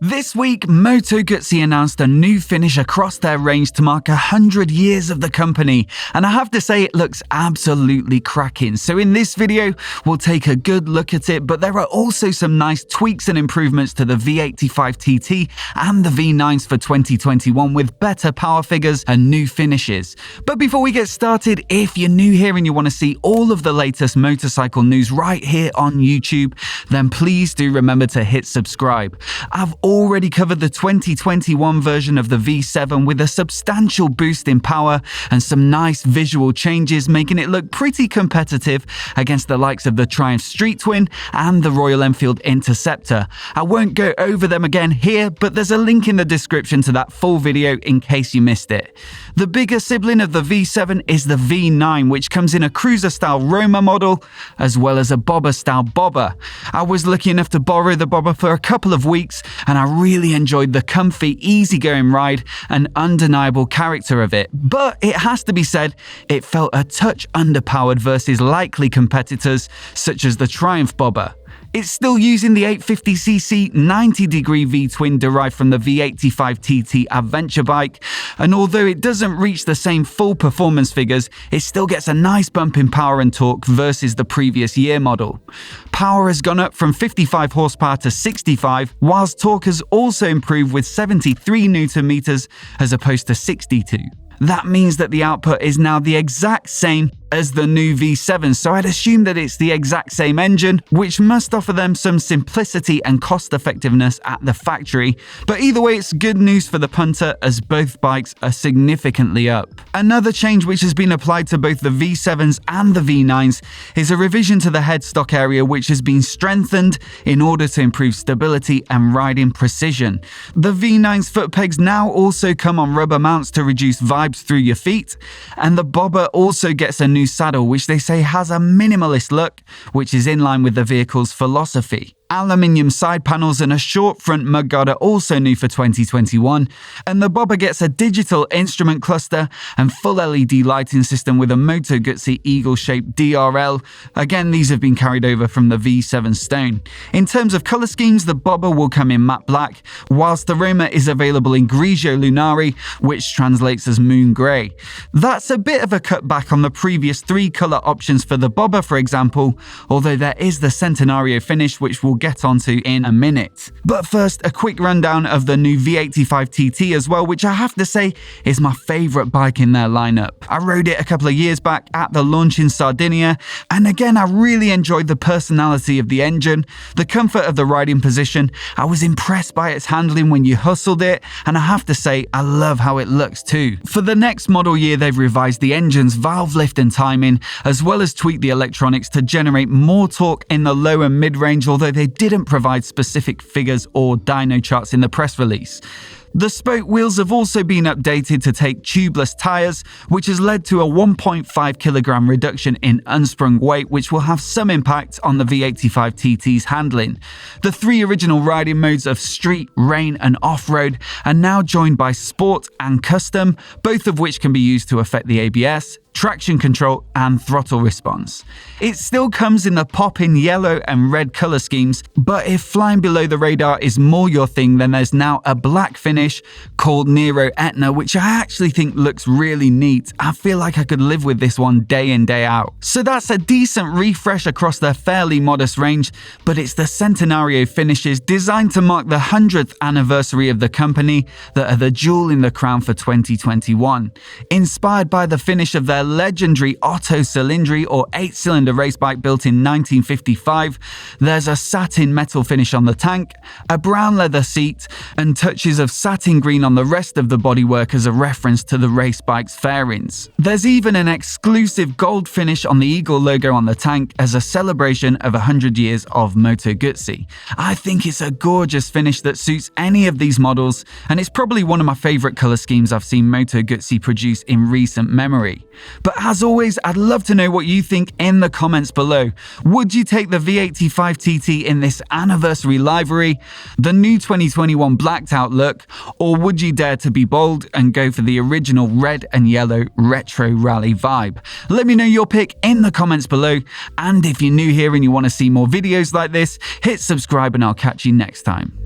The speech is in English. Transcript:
This week, Moto Guzzi announced a new finish across their range to mark 100 years of the company, and I have to say it looks absolutely cracking. So in this video, we'll take a good look at it, but there are also some nice tweaks and improvements to the V85TT and the V9s for 2021 with better power figures and new finishes. But before we get started, if you're new here and you want to see all of the latest motorcycle news right here on YouTube, then please do remember to hit subscribe. I've already covered the 2021 version of the V7 with a substantial boost in power and some nice visual changes, making it look pretty competitive against the likes of the Triumph Street Twin and the Royal Enfield Interceptor. I won't go over them again here, but there's a link in the description to that full video in case you missed it. The bigger sibling of the V7 is the V9, which comes in a cruiser-style Roma model, as well as a bobber-style bobber. I was lucky enough to borrow the bobber for a couple of weeks, and I really enjoyed the comfy, easygoing ride and undeniable character of it. But it has to be said, it felt a touch underpowered versus likely competitors such as the Triumph bobber. It's still using the 850cc 90-degree V-twin derived from the V85TT adventure bike, and although it doesn't reach the same full performance figures, it still gets a nice bump in power and torque versus the previous year model. Power has gone up from 55 horsepower to 65, whilst torque has also improved with 73 Nm as opposed to 62. That means that the output is now the exact same as the new V7, so I'd assume that it's the exact same engine, which must offer them some simplicity and cost effectiveness at the factory. But either way, it's good news for the punter as both bikes are significantly up. Another change which has been applied to both the V7s and the V9s is a revision to the headstock area, which has been strengthened in order to improve stability and riding precision. The V9's foot pegs now also come on rubber mounts to reduce vibes through your feet, and the bobber also gets a new saddle, which they say has a minimalist look, which is in line with the vehicle's philosophy. Aluminium side panels and a short front mudguard are also new for 2021, and the bobber gets a digital instrument cluster and full LED lighting system with a Moto Guzzi eagle-shaped DRL. Again, these have been carried over from the V7 Stone. In terms of colour schemes, the bobber will come in matte black, whilst the Roma is available in Grigio Lunari, which translates as moon grey. That's a bit of a cutback on the previous three colour options for the bobber, for example, although there is the Centenario finish, which we'll get onto in a minute. But first, a quick rundown of the new V85TT as well, which I have to say is my favourite bike in their lineup. I rode it a couple of years back at the launch in Sardinia, and again I really enjoyed the personality of the engine, the comfort of the riding position. I was impressed by its handling when you hustled it, and I have to say I love how it looks too. For the next model year, they've revised the engine's valve lift and timing, as well as tweaked the electronics to generate more torque in the low and mid-range, although they didn't provide specific figures or dyno charts in the press release. The spoke wheels have also been updated to take tubeless tyres, which has led to a 1.5 kilogram reduction in unsprung weight, which will have some impact on the V85TT's handling. The three original riding modes of street, rain and off-road are now joined by sport and custom, both of which can be used to affect the ABS, traction control and throttle response. It still comes in the pop-in yellow and red colour schemes, but if flying below the radar is more your thing, then there's now a black finish called Nero Etna, which I actually think looks really neat. I feel like I could live with this one day in, day out. So that's a decent refresh across their fairly modest range, but it's the Centenario finishes designed to mark the 100th anniversary of the company that are the jewel in the crown for 2021. Inspired by the finish of their legendary Otto Cylindri or 8-cylinder race bike built in 1955, there's a satin metal finish on the tank, a brown leather seat, and touches of satin green on the rest of the bodywork as a reference to the race bike's fairings. There's even an exclusive gold finish on the eagle logo on the tank as a celebration of 100 years of Moto Guzzi. I think it's a gorgeous finish that suits any of these models, and it's probably one of my favourite colour schemes I've seen Moto Guzzi produce in recent memory. But as always, I'd love to know what you think in the comments below. Would you take the V85TT in this anniversary livery, the new 2021 blacked out look, or would you dare to be bold and go for the original red and yellow retro rally vibe? Let me know your pick in the comments below, and if you're new here and you want to see more videos like this, hit subscribe and I'll catch you next time.